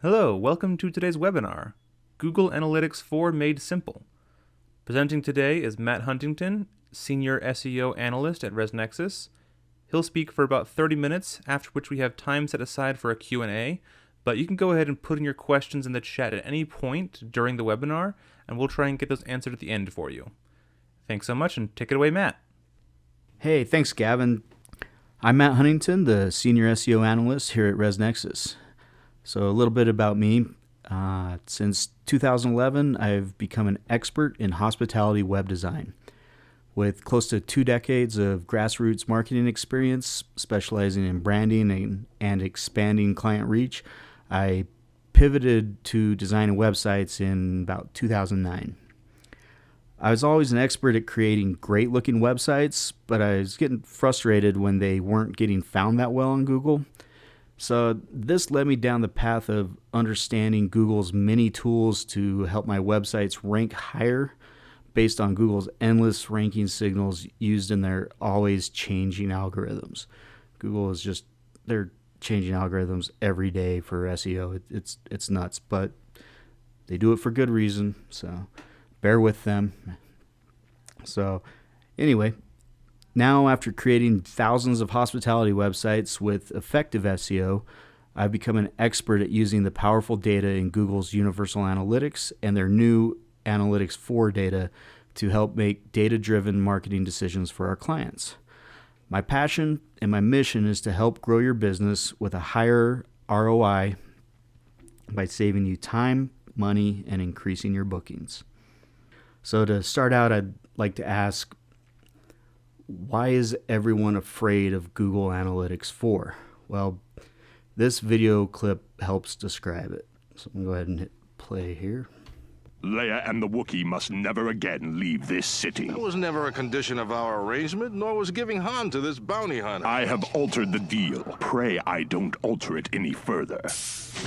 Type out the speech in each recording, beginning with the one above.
Hello, welcome to today's webinar, Google Analytics 4 Made Simple. Presenting today is Matt Huntington, Senior SEO Analyst at ResNexus. He'll speak for about 30 minutes, after which we have time set aside for a Q&A, but you can go ahead and put in your questions in the chat at any point during the webinar, and we'll try and get those answered at the end for you. Thanks so much, and take it away, Matt. Hey, thanks, Gavin. I'm Matt Huntington, the Senior SEO Analyst here at ResNexus. So a little bit about me. Since 2011, I've become an expert in hospitality web design. With close to 2 decades of grassroots marketing experience, specializing in branding and expanding client reach, I pivoted to designing websites in about 2009. I was always an expert at creating great-looking websites, but I was getting frustrated when they weren't getting found that well on Google. So this led me down the path of understanding Google's many tools to help my websites rank higher based on Google's endless ranking signals used in their always changing algorithms. Google is just, they're changing algorithms every day for SEO. It's nuts, but they do it for good reason, so bear with them. So anyway, now, after creating thousands of hospitality websites with effective SEO, I've become an expert at using the powerful data in Google's Universal Analytics and their new Analytics 4 data to help make data-driven marketing decisions for our clients. My passion and my mission is to help grow your business with a higher ROI by saving you time, money, and increasing your bookings. So to start out, I'd like to ask, why is everyone afraid of Google Analytics 4? Well, this video clip helps describe it. So I'm going to go ahead and hit play here. Leia and the Wookiee must never again leave this city. That was never a condition of our arrangement, nor was giving Han to this bounty hunter. I have altered the deal. Pray I don't alter it any further.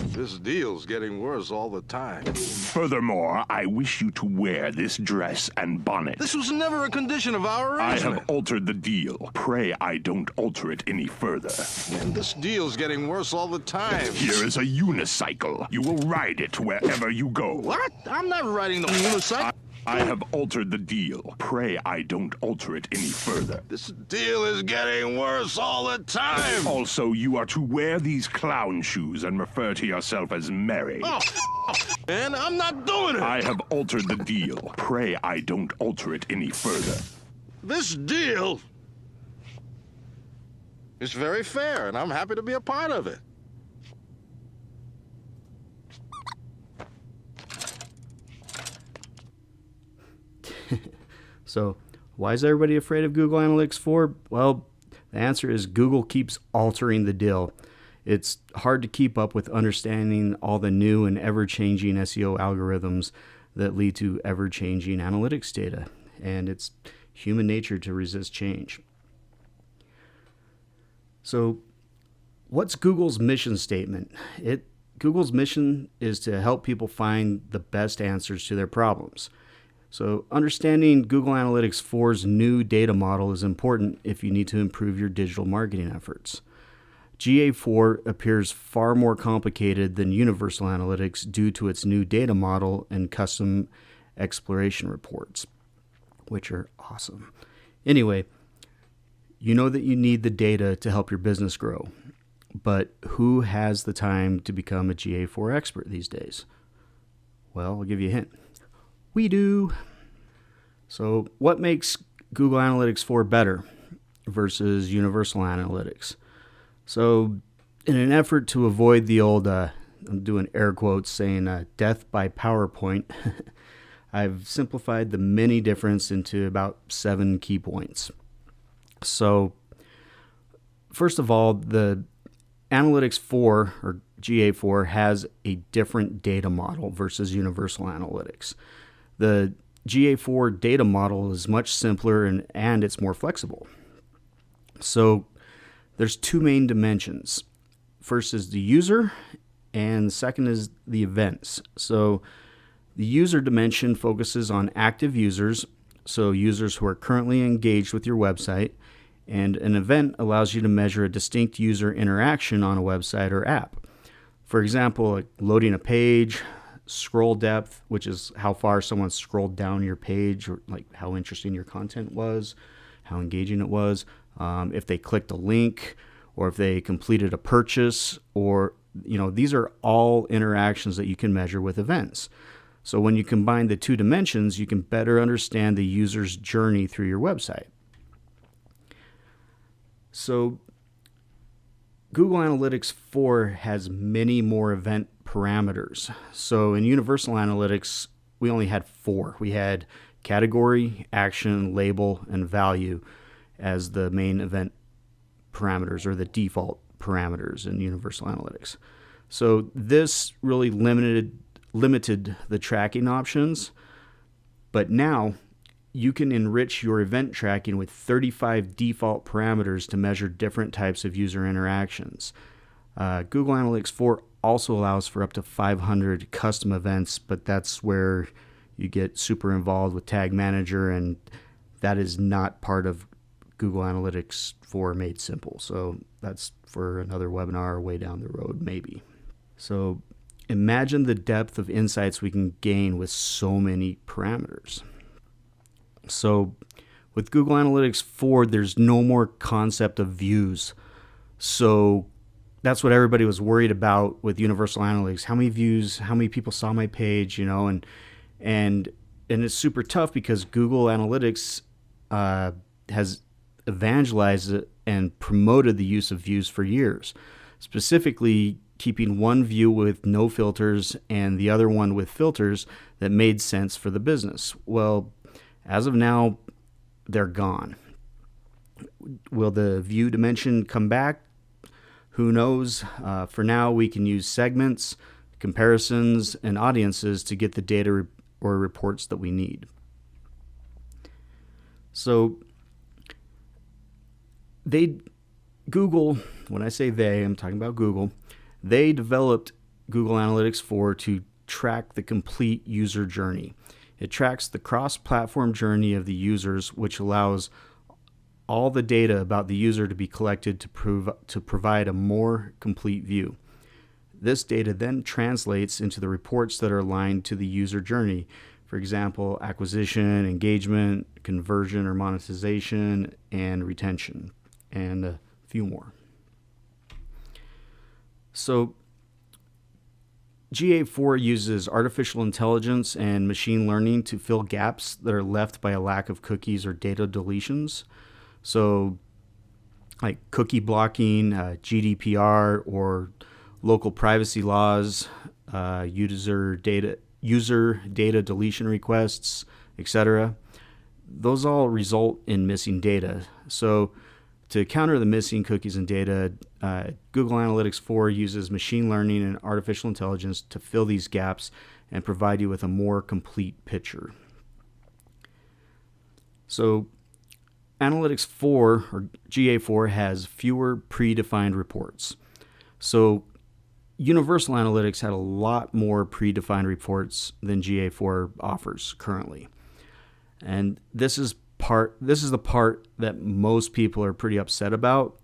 This deal's getting worse all the time. Furthermore, I wish you to wear this dress and bonnet. This was never a condition of our I arrangement. have altered the deal. Pray I don't alter it any further. And this deal's getting worse all the time. Here is a unicycle. You will ride it wherever you go. What? I'm not riding the unicycle. I have altered the deal. Pray I don't alter it any further. This deal is getting worse all the time. Also, you are to wear these clown shoes and refer to yourself as Mary. Oh, man, I'm not doing it. I have altered the deal. Pray I don't alter it any further. This deal is very fair, and I'm happy to be a part of it. So why is everybody afraid of Google Analytics 4? Well, the answer is Google keeps altering the deal. It's hard to keep up with understanding all the new and ever-changing SEO algorithms that lead to ever-changing analytics data, and it's human nature to resist change. So what's Google's mission statement? Google's mission is to help people find the best answers to their problems. So understanding Google Analytics 4's new data model is important if you need to improve your digital marketing efforts. GA4 appears far more complicated than Universal Analytics due to its new data model and custom exploration reports, which are awesome. Anyway, you know that you need the data to help your business grow, but who has the time to become a GA4 expert these days? Well, I'll give you a hint. We do. So what makes Google Analytics 4 better versus Universal Analytics? So in an effort to avoid the old, I'm doing air quotes saying death by PowerPoint, I've simplified the mini difference into about 7 key points. So first of all, the Analytics 4 or GA4 has a different data model versus Universal Analytics. The GA4 data model is much simpler and it's more flexible. So there's 2 main dimensions. First is the user, and second is the events. So the user dimension focuses on active users, so users who are currently engaged with your website, and an event allows you to measure a distinct user interaction on a website or app. For example, like loading a page, scroll depth, which is how far someone scrolled down your page, or like how interesting your content was, how engaging it was, if they clicked a link, or if they completed a purchase, or these are all interactions that you can measure with events. So when you combine the two dimensions, you can better understand the user's journey through your website. So Google Analytics 4 has many more event parameters. So in Universal Analytics, we only had 4. We had category, action, label, and value as the main event parameters, or the default parameters in Universal Analytics. So this really limited the tracking options, but now you can enrich your event tracking with 35 default parameters to measure different types of user interactions. Google Analytics 4 also allows for up to 500 custom events, but that's where you get super involved with Tag Manager, and that is not part of Google Analytics 4 Made Simple. So that's for another webinar way down the road, maybe. So imagine the depth of insights we can gain with so many parameters. So with Google Analytics 4, there's no more concept of views. So that's what everybody was worried about with Universal Analytics. How many views, how many people saw my page, and it's super tough because Google Analytics has evangelized it and promoted the use of views for years, specifically keeping one view with no filters and the other one with filters that made sense for the business. Well, as of now, they're gone. Will the view dimension come back? Who knows? For now, we can use segments, comparisons, and audiences to get the data or reports that we need. So Google, when I say they, I'm talking about Google, they developed Google Analytics 4 to track the complete user journey. It tracks the cross-platform journey of the users, which allows all the data about the user to be collected to provide a more complete view. This data then translates into the reports that are aligned to the user journey. For example, acquisition, engagement, conversion or monetization, and retention, and a few more. So GA4 uses artificial intelligence and machine learning to fill gaps that are left by a lack of cookies or data deletions. So like cookie blocking, GDPR, or local privacy laws, user data deletion requests, etc. Those all result in missing data. So to counter the missing cookies and data, Google Analytics 4 uses machine learning and artificial intelligence to fill these gaps and provide you with a more complete picture. So Analytics 4, or GA4, has fewer predefined reports. So Universal Analytics had a lot more predefined reports than GA4 offers currently. And this is the part that most people are pretty upset about.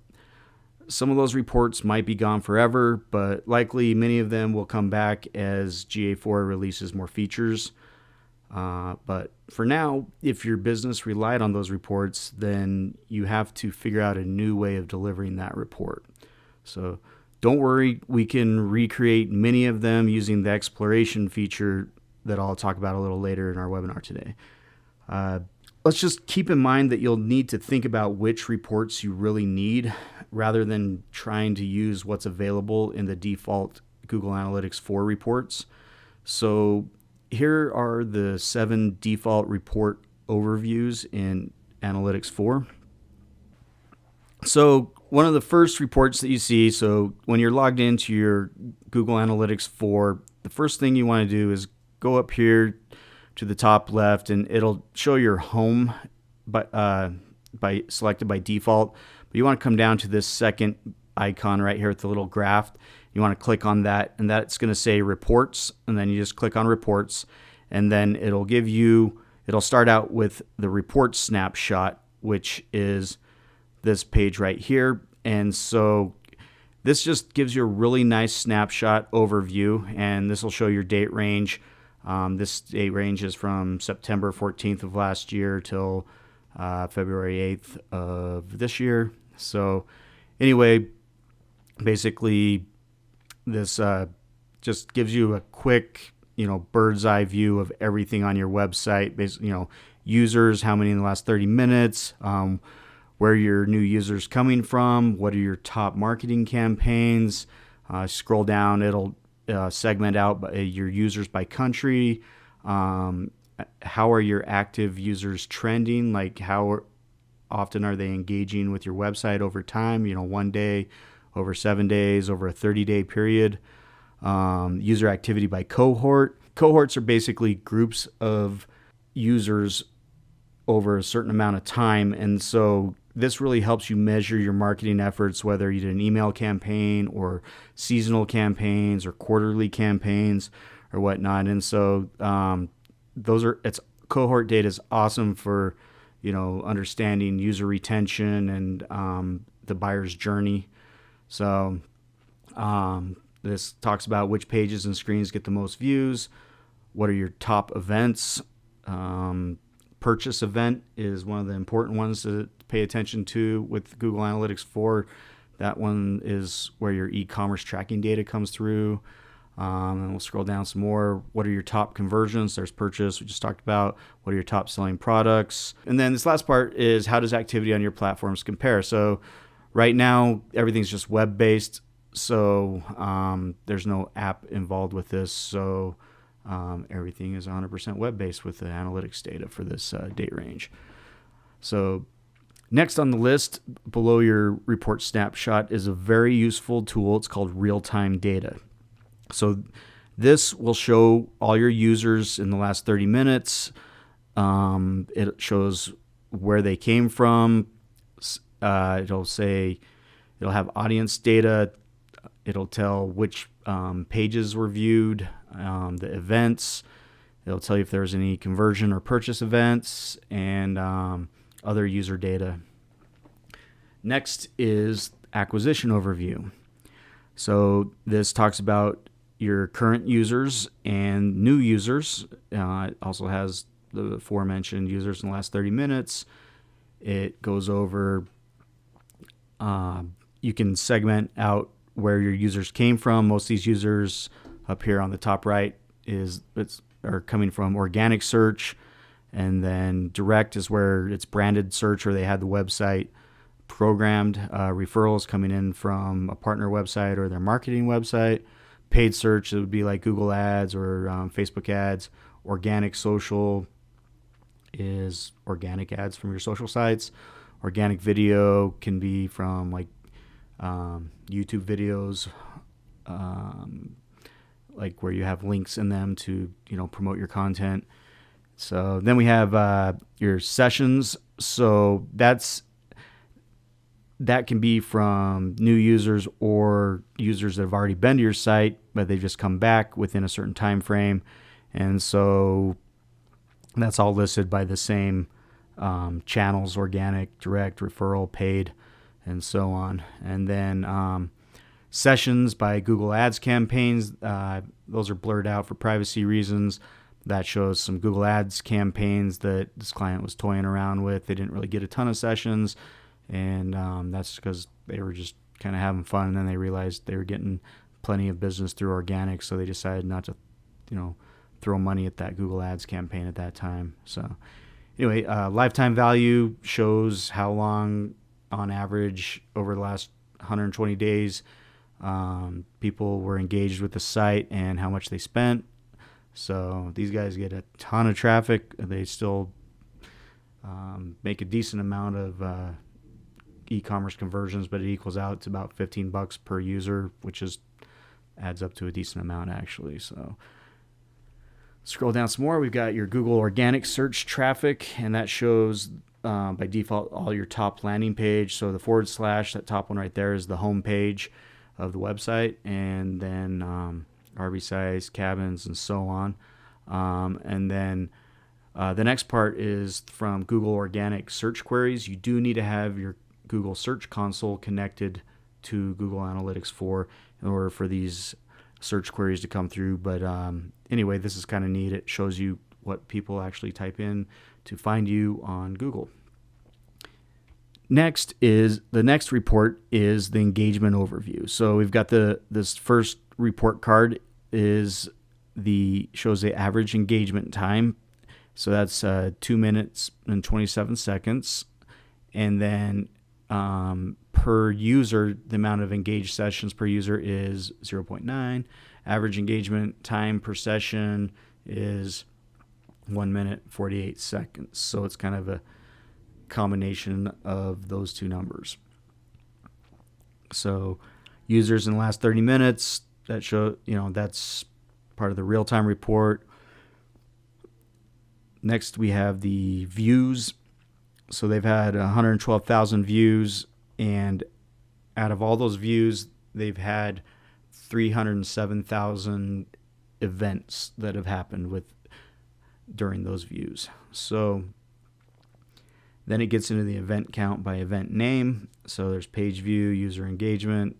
Some of those reports might be gone forever, but likely many of them will come back as GA4 releases more features. But for now, if your business relied on those reports, then you have to figure out a new way of delivering that report. So don't worry, we can recreate many of them using the exploration feature that I'll talk about a little later in our webinar today. Let's just keep in mind that you'll need to think about which reports you really need rather than trying to use what's available in the default Google Analytics 4 reports. So here are the 7 default report overviews in Analytics 4. So one of the first reports that you see, so when you're logged into your Google Analytics 4, the first thing you want to do is go up here to the top left, and it'll show your home by selected by default. But you want to come down to this second icon right here with the little graph. You want to click on that, and that's going to say reports, and then you just click on reports, and then it'll start out with the report snapshot, which is this page right here. And so this just gives you a really nice snapshot overview, and this will show your date range. This date range is from September 14th of last year till February 8th of this year. So anyway, basically this just gives you a quick, bird's eye view of everything on your website. Basically, users, how many in the last 30 minutes, where your new users coming from, what are your top marketing campaigns. Scroll down, it'll segment out your users by country. How are your active users trending? Like how often are they engaging with your website over time? 1 day, over 7 days, over a 30-day period. User activity by cohort. Cohorts are basically groups of users over a certain amount of time. And so this really helps you measure your marketing efforts, whether you did an email campaign or seasonal campaigns or quarterly campaigns or whatnot. And so cohort data is awesome for, understanding user retention and the buyer's journey. So this talks about which pages and screens get the most views. What are your top events? Purchase event is one of the important ones to pay attention to with Google Analytics 4. That one is where your e-commerce tracking data comes through. And we'll scroll down some more. What are your top conversions? There's purchase, we just talked about. What are your top selling products? And then this last part is how does activity on your platforms compare? So right now, everything's just web-based. So there's no app involved with this. So everything is 100% web-based with the analytics data for this date range. So next on the list, below your report snapshot, is a very useful tool. It's called Real-Time Data. So this will show all your users in the last 30 minutes. It shows where they came from. It'll have audience data. It'll tell which pages were viewed, the events. It'll tell you if there's any conversion or purchase events, and other user data. Next is acquisition overview. So this talks about your current users and new users. It also has the aforementioned users in the last 30 minutes. It goes over, you can segment out where your users came from. Most of these users up here on the top right are coming from organic search, and then direct is where it's branded search or they had the website programmed. Referrals coming in from a partner website or their marketing website. Paid search, it would be like Google ads or Facebook ads. Organic social is organic ads from your social sites. Organic video can be from like YouTube videos, like where you have links in them to promote your content. So then we have your sessions. So that can be from new users or users that have already been to your site, but they've just come back within a certain time frame. And so that's all listed by the same channels: organic, direct, referral, paid, and so on. And then sessions by Google Ads campaigns. Those are blurred out for privacy reasons. That shows some Google Ads campaigns that this client was toying around with. They didn't really get a ton of sessions, and that's because they were just kind of having fun, and then they realized they were getting plenty of business through organic, so they decided not to, throw money at that Google Ads campaign at that time. So anyway, lifetime value shows how long, on average, over the last 120 days, people were engaged with the site and how much they spent. So these guys get a ton of traffic. They still make a decent amount of e-commerce conversions, but it equals out to about $15 per user, which adds up to a decent amount actually. So scroll down some more. We've got your Google organic search traffic, and that shows by default all your top landing page. So the / that top one right there is the home page of the website, and then RV size, cabins, and so on. And then the next part is from Google organic search queries. You do need to have your Google Search Console connected to Google Analytics 4 in order for these search queries to come through. But anyway, this is kind of neat. It shows you what people actually type in to find you on Google. The next report is the engagement overview. So we've got this first report card shows the average engagement time. So that's 2 minutes and 27 seconds. And then per user, the amount of engaged sessions per user is 0.9. Average engagement time per session is 1 minute 48 seconds. So it's kind of a combination of those two numbers. So users in the last 30 minutes, that's part of the real-time report. Next, we have the views. So they've had 112,000 views, and out of all those views, they've had 307,000 events that have happened during those views. So then it gets into the event count by event name. So there's page view, user engagement.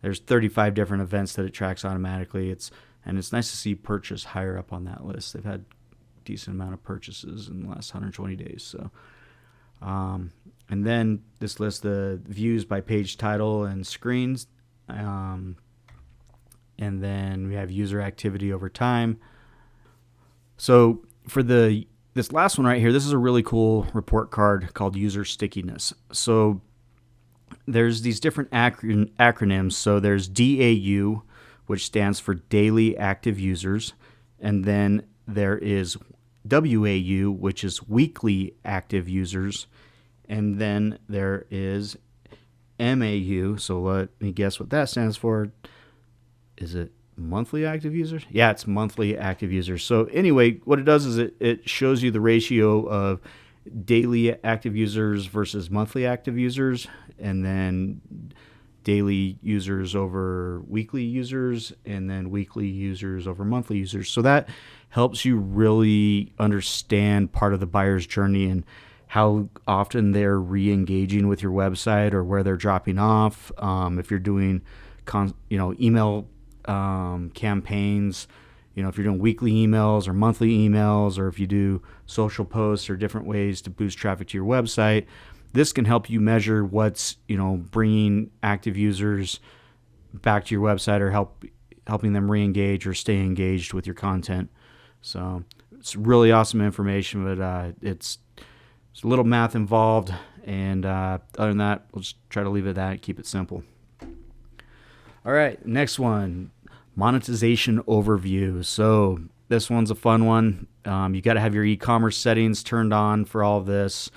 There's 35 different events that it tracks automatically. It's nice to see purchase higher up on that list. They've had a decent amount of purchases in the last 120 days. So, and then this lists the views by page title and screens. And then we have user activity over time. So for this last one right here, this is a really cool report card called user stickiness. So there's these different acronyms. So there's DAU, which stands for daily active users. And then there is WAU, which is weekly active users. And then there is MAU. So let me guess what that stands for. Is it monthly active users? Yeah, it's monthly active users. So anyway, what it does is it shows you the ratio of daily active users versus monthly active users, and then daily users over weekly users, and then weekly users over monthly users. So that helps you really understand part of the buyer's journey and how often they're re-engaging with your website or where they're dropping off. If you're doing email campaigns, if you're doing weekly emails or monthly emails, or if you do social posts or different ways to boost traffic to your website, this can help you measure what's, bringing active users back to your website or helping them re-engage or stay engaged with your content. So it's really awesome information, but it's a little math involved. And other than that, we'll just try to leave it at that, keep it simple. All right, next one, monetization overview. So this one's a fun one. You got to have your e-commerce settings turned on for all of this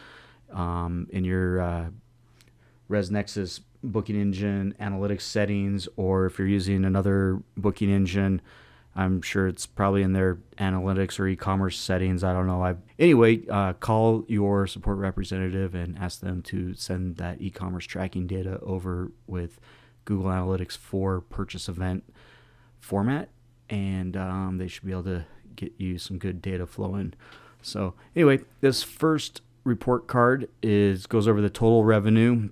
in your ResNexus booking engine analytics settings, or if you're using another booking engine, I'm sure it's probably in their analytics or e-commerce settings. I don't know. Anyway, call your support representative and ask them to send that e-commerce tracking data over with Google Analytics 4 purchase event format, and they should be able to get you some good data flowing. So anyway, this first report card goes over the total revenue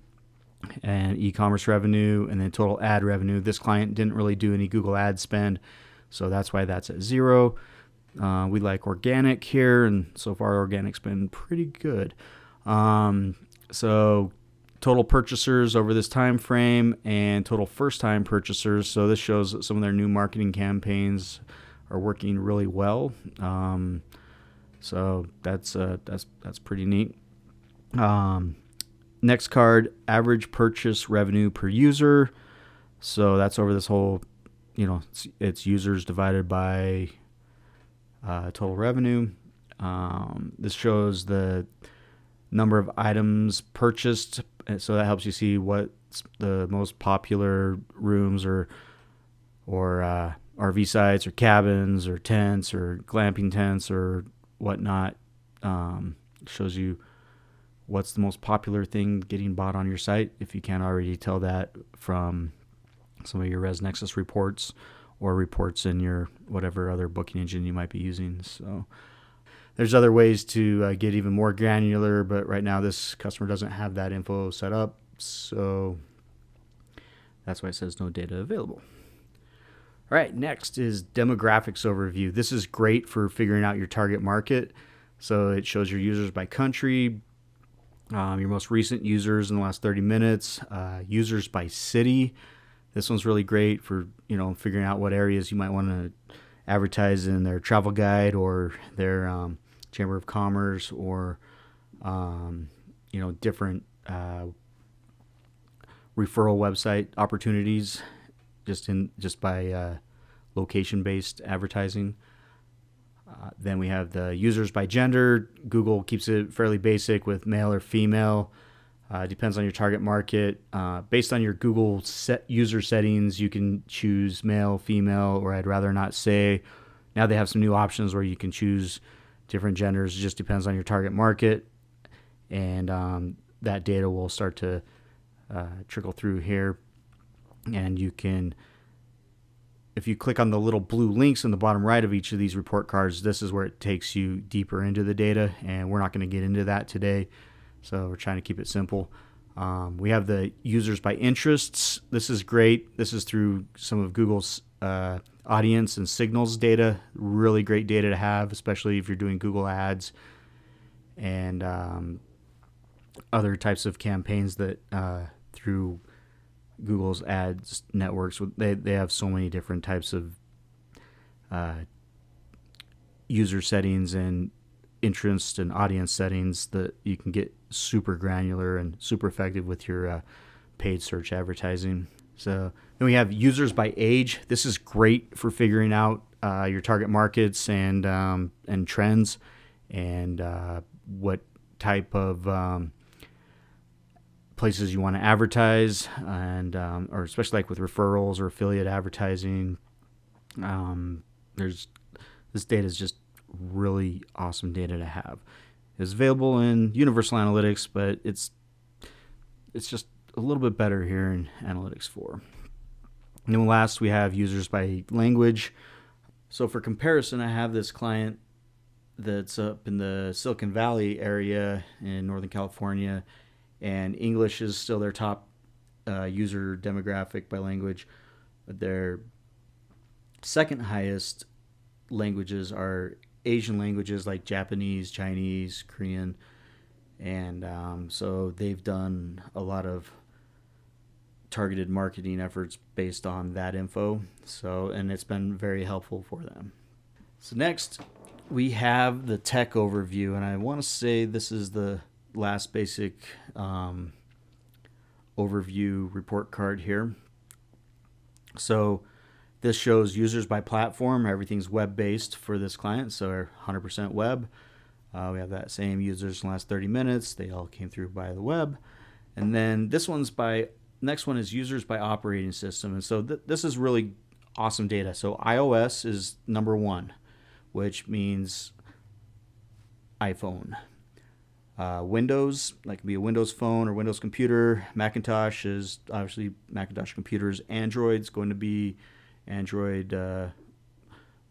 and e-commerce revenue, and then total ad revenue. This client didn't really do any Google ad spend, so that's why that's at 0. We like organic here, and so far organic's been pretty good. So total purchasers over this time frame and total first-time purchasers. So this shows that some of their new marketing campaigns are working really well. So that's pretty neat. Next card, average purchase revenue per user. So that's over this whole, it's users divided by total revenue. This shows the number of items purchased. So that helps you see what's the most popular rooms or RV sites or cabins or tents or glamping tents or whatnot. Shows you what's the most popular thing getting bought on your site, if you can't already tell that from some of your ResNexus reports or reports in your whatever other booking engine you might be using. So there's other ways to get even more granular, but right now this customer doesn't have that info set up. So That's why it says no data available. All right, next is demographics overview. This is great for figuring out your target market. So it shows your users by country, your most recent users in the last 30 minutes, users by city. This one's really great for, figuring out what areas you might want to advertise in their travel guide or their Chamber of Commerce or, different referral website opportunities just by location-based advertising. Then we have the users by gender. Google keeps it fairly basic with male or female. Depends on your target market. Based on your Google user settings, you can choose male, female, or I'd rather not say. Now they have some new options where you can choose different genders. It just depends on your target market. And that data will start to trickle through here. And you can, if you click on the little blue links in the bottom right of each of these report cards, this is where it takes you deeper into the data. And we're not going to get into that today. So we're trying to keep it simple. We have the users by interests. This is great. This is through some of Google's audience and signals data. Really great data to have, especially if you're doing Google ads and other types of campaigns that through Google's ads networks. They have so many different types of user settings and interest and audience settings that you can get super granular and super effective with your paid search advertising. So then we have users by age. This is great for figuring out your target markets and trends and what type of places you want to advertise, and or especially like with referrals or affiliate advertising. This data is just really awesome data to have. It's available in Universal Analytics, but it's just a little bit better here in Analytics 4. And then last, we have users by language. So for comparison, I have this client that's up in the Silicon Valley area in Northern California, and English is still their top user demographic by language, but their second highest languages are Asian languages like Japanese, Chinese, Korean, and so they've done a lot of targeted marketing efforts based on that info. So, and it's been very helpful for them. So next, we have the tech overview, and I want to say this is the last basic overview report card here. So this shows users by platform. Everything's web-based for this client, so 100% web. We have that same users in the last 30 minutes. They all came through by the web. And then next one is users by operating system. And so this is really awesome data. So iOS is number 1, which means iPhone. Windows, that could be a Windows phone or Windows computer. Macintosh is obviously Macintosh computers. Android's going to be Android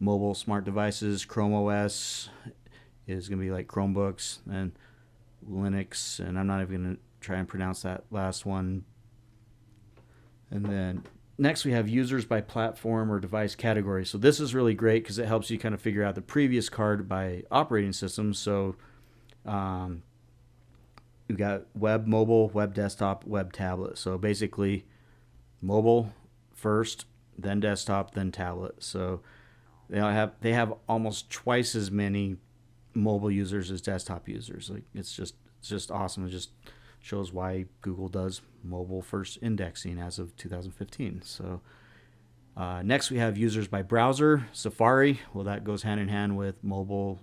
mobile smart devices. Chrome OS is going to be like Chromebooks, and Linux, and I'm not even going to try and pronounce that last one. And then next we have users by platform or device category. So this is really great because it helps you kind of figure out the previous card by operating system. So you've got web, mobile, web desktop, web tablet. So basically mobile first, then desktop, then tablet. So they have almost twice as many mobile users as desktop users. Like it's just awesome. It just shows why Google does mobile first indexing as of 2015. So next we have users by browser. Safari, well, that goes hand in hand with mobile,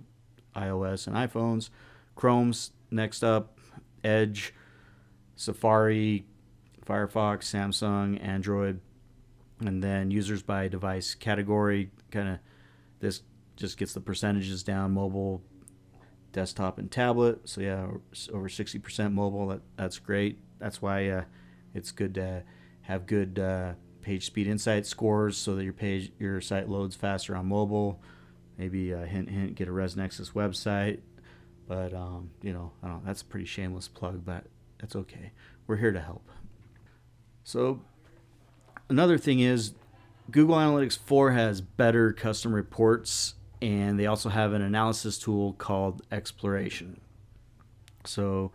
iOS, and iPhones. Chrome's next up. Edge, Safari, Firefox, Samsung, Android, and then users by device category. Kind of this just gets the percentages down: mobile, desktop, and tablet. So yeah, over 60% mobile. That's great. That's why it's good to have good page speed insight scores so that your site loads faster on mobile. Maybe hint, get a ResNexus website. But, I don't know, that's a pretty shameless plug, but that's okay. We're here to help. So another thing is Google Analytics 4 has better custom reports, and they also have an analysis tool called Exploration. So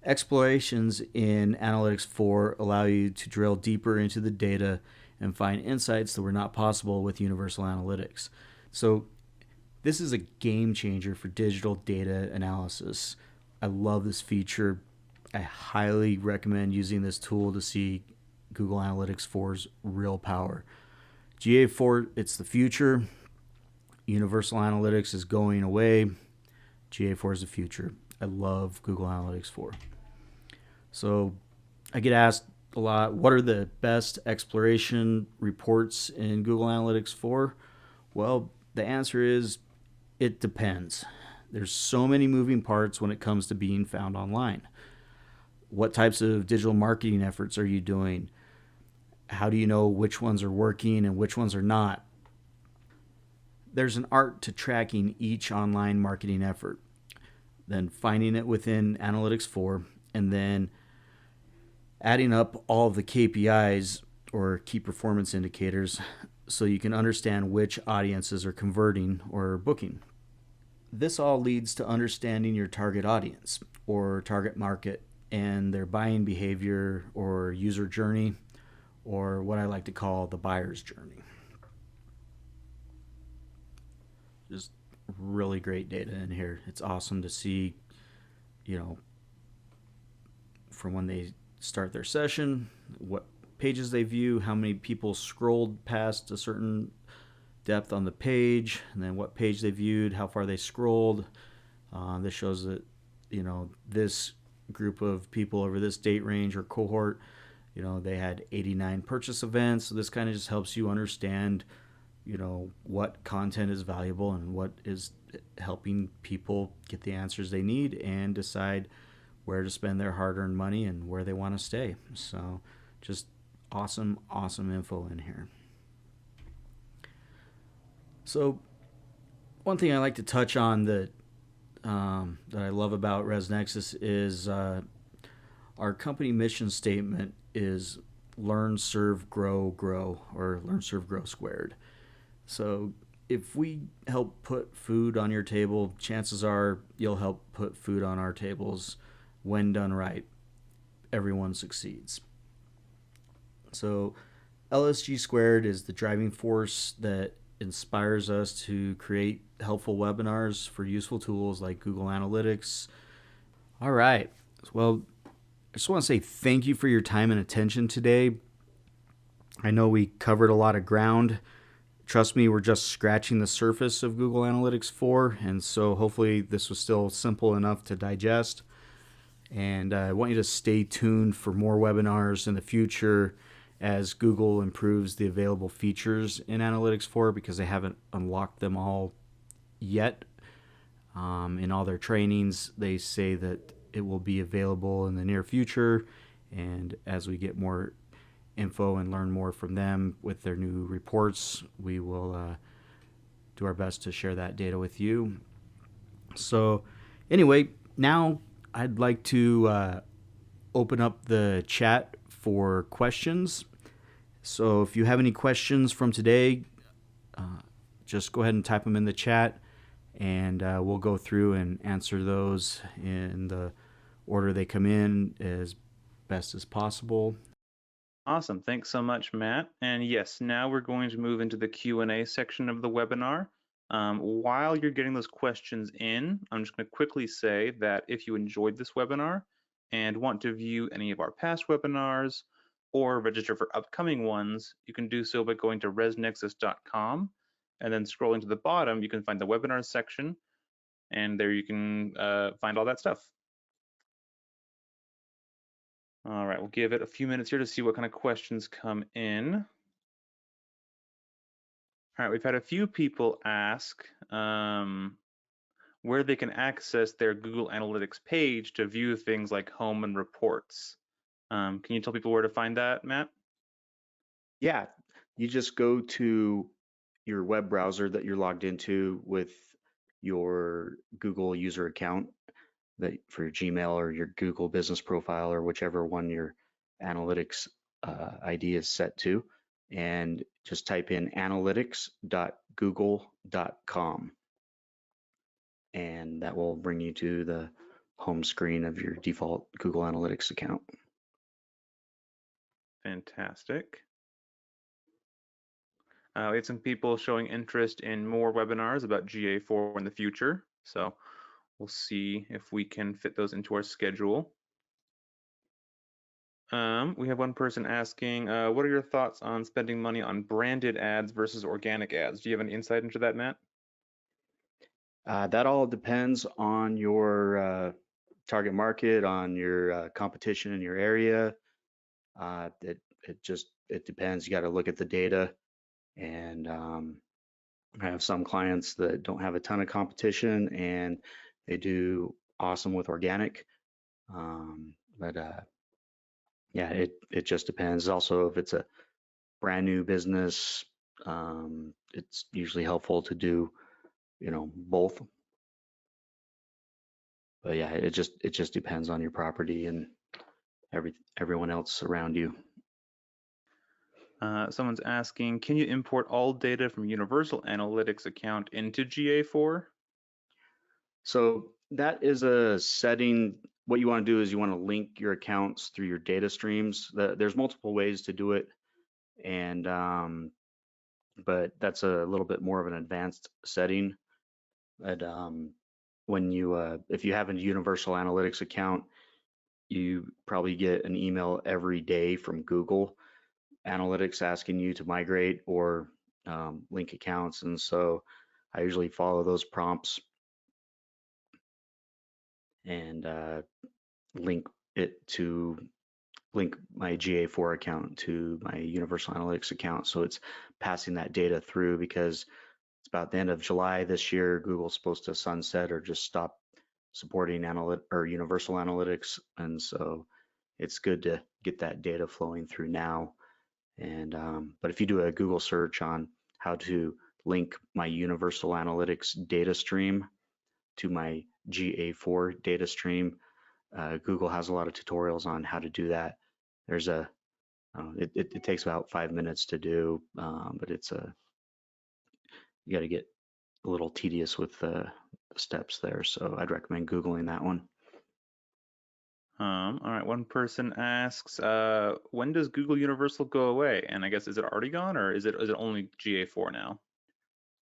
explorations in Analytics 4 allow you to drill deeper into the data and find insights that were not possible with Universal Analytics. So this is a game changer for digital data analysis. I love this feature. I highly recommend using this tool to see Google Analytics 4's real power. GA4, it's the future. Universal Analytics is going away. GA4 is the future. I love Google Analytics 4. So I get asked a lot, what are the best exploration reports in Google Analytics 4? Well, the answer is it depends. There's so many moving parts when it comes to being found online. What types of digital marketing efforts are you doing? How do you know which ones are working and which ones are not? There's an art to tracking each online marketing effort, then finding it within Analytics 4, and then adding up all of the KPIs or key performance indicators so you can understand which audiences are converting or booking. This all leads to understanding your target audience or target market and their buying behavior or user journey, or what I like to call the buyer's journey. Just really great data in here. It's awesome to see, from when they start their session, what pages they view, how many people scrolled past a certain depth on the page, and then what page they viewed, how far they scrolled. This shows that, this group of people over this date range or cohort, they had 89 purchase events. So this kind of just helps you understand, what content is valuable and what is helping people get the answers they need and decide where to spend their hard-earned money and where they want to stay. So just awesome info in here. So one thing I like to touch on that I love about ResNexus is our company mission statement is learn, serve, grow, or learn, serve, grow squared. So if we help put food on your table, chances are you'll help put food on our tables. When done right, everyone succeeds. So LSG squared is the driving force that inspires us to create helpful webinars for useful tools like Google Analytics. All right. Well, I just want to say thank you for your time and attention today. I know we covered a lot of ground. Trust me, we're just scratching the surface of Google Analytics 4, and so hopefully this was still simple enough to digest. And I want you to stay tuned for more webinars in the future as Google improves the available features in Analytics 4, because they haven't unlocked them all yet. In all their trainings, they say that it will be available in the near future, and as we get more info and learn more from them with their new reports, we will do our best to share that data with you. So anyway, now I'd like to open up the chat for questions. So if you have any questions from today, just go ahead and type them in the chat, and we'll go through and answer those in the order they come in as best as possible. Awesome. Thanks so much, Matt. And yes, now we're going to move into the Q&A section of the webinar. While you're getting those questions in, I'm just going to quickly say that if you enjoyed this webinar and want to view any of our past webinars or register for upcoming ones, you can do so by going to resnexus.com, and then scrolling to the bottom, you can find the webinars section, and there you can find all that stuff. All right, we'll give it a few minutes here to see what kind of questions come in. All right, we've had a few people ask where they can access their Google Analytics page to view things like home and reports. Can you tell people where to find that, Matt? Yeah, you just go to your web browser that you're logged into with your Google user account, that for your Gmail or your Google business profile or whichever one your analytics ID is set to. and just type in analytics.google.com. And that will bring you to the home screen of your default Google Analytics account. Fantastic. We had some people showing interest in more webinars about GA4 in the future, so we'll see if we can fit those into our schedule. We have one person asking, what are your thoughts on spending money on branded ads versus organic ads? Do you have any insight into that, Matt? That all depends on your target market, on your competition in your area. It depends. You got to look at the data, and I have some clients that don't have a ton of competition, and they do awesome with organic. Yeah, it just depends. Also, if it's a brand new business, it's usually helpful to do, both. But yeah, it just depends on your property and everyone else around you. Someone's asking, can you import all data from Universal Analytics account into GA4? So that is a setting. What you want to do is you want to link your accounts through your data streams. There's multiple ways to do it, and but that's a little bit more of an advanced setting. But when you if you have a Universal Analytics account, you probably get an email every day from Google Analytics asking you to migrate or link accounts, and so I usually follow those prompts and link my GA4 account to my Universal Analytics account. So it's passing that data through, because it's about the end of July this year. Google's supposed to sunset or just stop supporting Universal Analytics, and so it's good to get that data flowing through now. And but if you do a Google search on how to link my Universal Analytics data stream to my GA4 data stream, Google has a lot of tutorials on how to do that. There's it takes about 5 minutes to do, but you got to get a little tedious with the steps there. So I'd recommend Googling that one. All right, one person asks, when does Google Universal go away? And I guess, is it already gone, or is it only GA4 now?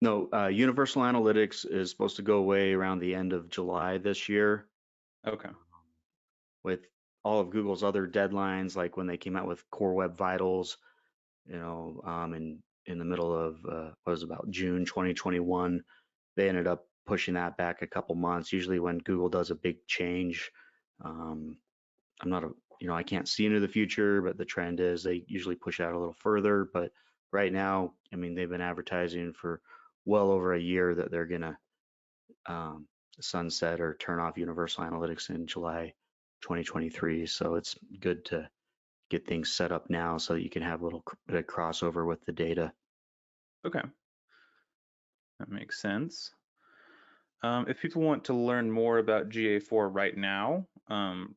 No, Universal Analytics is supposed to go away around the end of July this year. Okay. With all of Google's other deadlines, like when they came out with Core Web Vitals, in the middle of what was about June 2021, they ended up pushing that back a couple months. Usually when Google does a big change, I'm not I can't see into the future, but the trend is they usually push out a little further. But right now, I mean, they've been advertising for well over a year that they're gonna sunset or turn off Universal Analytics in July 2023. So it's good to get things set up now so that you can have a little bit of crossover with the data. Okay. That makes sense. If people want to learn more about GA4 right now,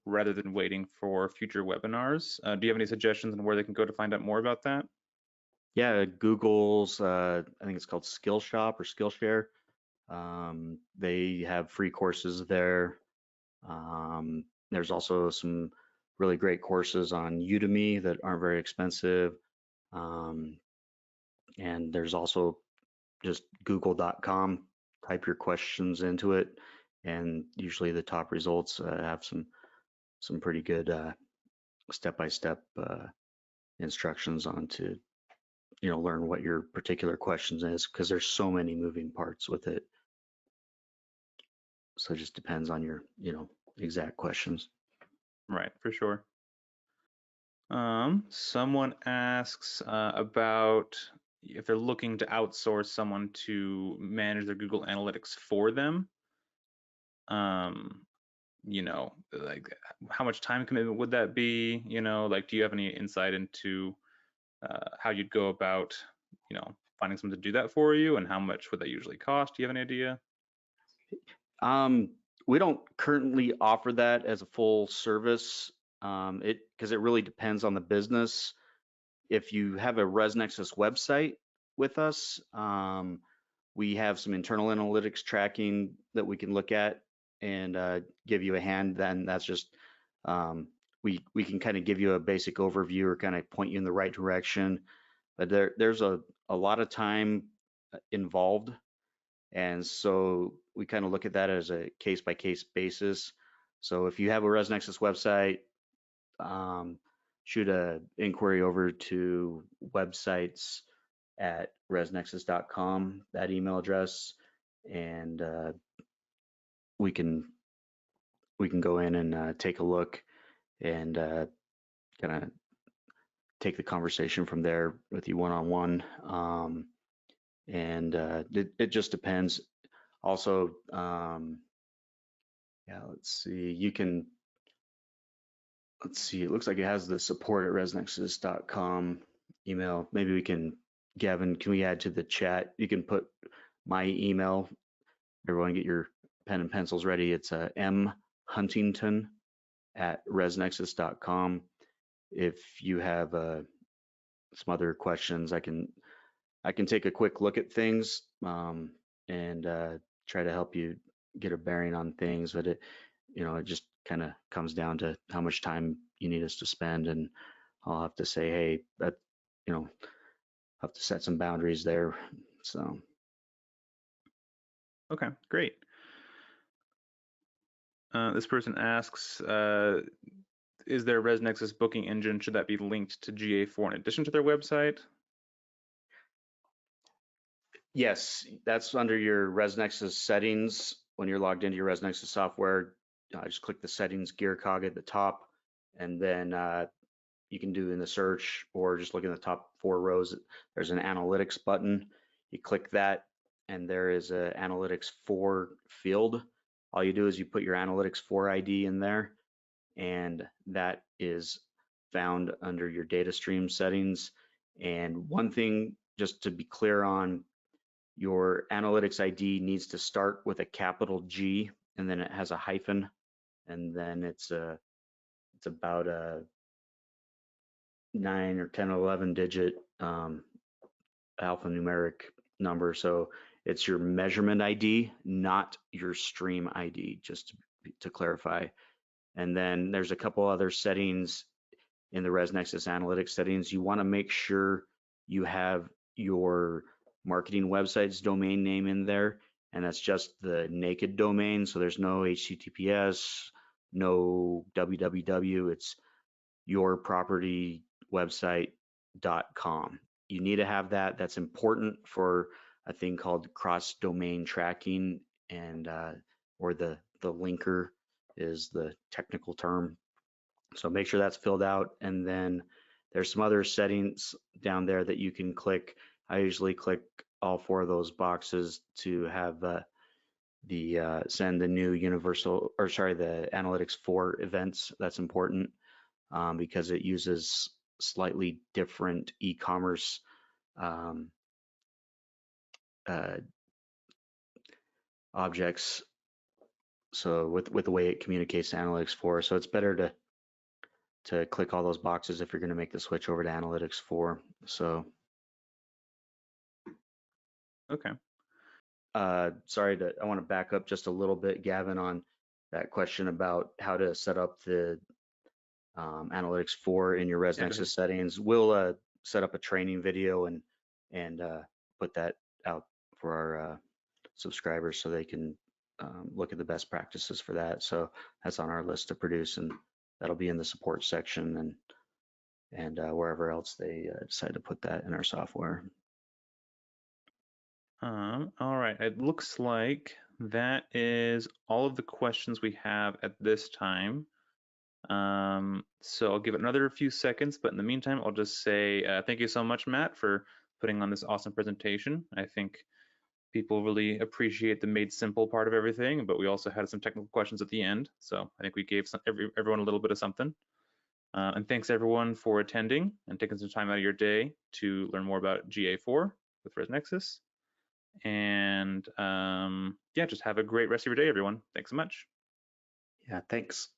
rather than waiting for future webinars, do you have any suggestions on where they can go to find out more about that? Yeah, Google's, I think it's called Skillshop or Skillshare. They have free courses there. There's also some really great courses on Udemy that aren't very expensive. And there's also just google.com, type your questions into it, and usually the top results have some pretty good step-by-step instructions on to learn what your particular question is, because there's so many moving parts with it. So it just depends on your exact questions. Right, for sure. Someone asks about if they're looking to outsource someone to manage their Google Analytics for them. Like how much time commitment would that be? Like, do you have any insight into how you'd go about, finding someone to do that for you, and how much would that usually cost? Do you have any idea? We don't currently offer that as a full service, because it really depends on the business. if you have a ResNexus website with us, we have some internal analytics tracking that we can look at and give you a hand. Then that's just we can kind of give you a basic overview or kind of point you in the right direction. But there's a lot of time involved, and so we kind of look at that as a case-by-case basis. So if you have a ResNexus website, shoot an inquiry over to websites@resnexus.com, that email address, and we can go in and take a look and kind of take the conversation from there with you one-on-one. And it just depends. Also, yeah, let's see, you can, let's see, it looks like it has the support@resnexus.com email. Maybe we can, Gavin, can we add to the chat? You can put my email. Everyone get your pen and pencils ready. It's mhuntington@resnexus.com. If you have some other questions, I can take a quick look at things and try to help you get a bearing on things. But it just kind of comes down to how much time you need us to spend, and I'll have to say, hey, that have to set some boundaries there. So. Okay, great. This person asks, is there a ResNexus booking engine? Should that be linked to GA4 in addition to their website? Yes, that's under your ResNexus settings. When you're logged into your ResNexus software, just click the settings gear cog at the top, and then you can do in the search or just look in the top 4 rows. There's an analytics button. You click that, and there is a analytics 4 field. All you do is you put your analytics 4 ID in there, and that is found under your data stream settings. And one thing just to be clear on, your analytics ID needs to start with a capital G, and then it has a hyphen, and then it's about a 9 or 10 or 11 digit alphanumeric number. So it's your measurement ID, not your stream ID, just to clarify. And then there's a couple other settings in the ResNexus analytics settings. You want to make sure you have your marketing website's domain name in there, and that's just the naked domain. So there's no HTTPS, no www. It's yourpropertywebsite.com. You need to have that. That's important for a thing called cross-domain tracking, and or the linker is the technical term. So make sure that's filled out, and then there's some other settings down there that you can click. I usually click all 4 of those boxes to have send the new universal, or sorry, the analytics 4 events. That's important because it uses slightly different e-commerce objects. So with the way it communicates to analytics 4, so it's better to click all those boxes if you're going to make the switch over to analytics 4. So. Okay. Sorry, I want to back up just a little bit, Gavin, on that question about how to set up the analytics 4 in your ResNexus settings. We'll set up a training video and put that out for our subscribers so they can look at the best practices for that. So that's on our list to produce, and that'll be in the support section and wherever else they decide to put that in our software. All right, it looks like that is all of the questions we have at this time. So I'll give it another few seconds, but in the meantime, I'll just say thank you so much, Matt, for putting on this awesome presentation. I think people really appreciate the made simple part of everything, but we also had some technical questions at the end. So I think we gave everyone a little bit of something. And thanks everyone for attending and taking some time out of your day to learn more about GA4 with ResNexus. And yeah, just have a great rest of your day, everyone. Thanks so much. Yeah, thanks.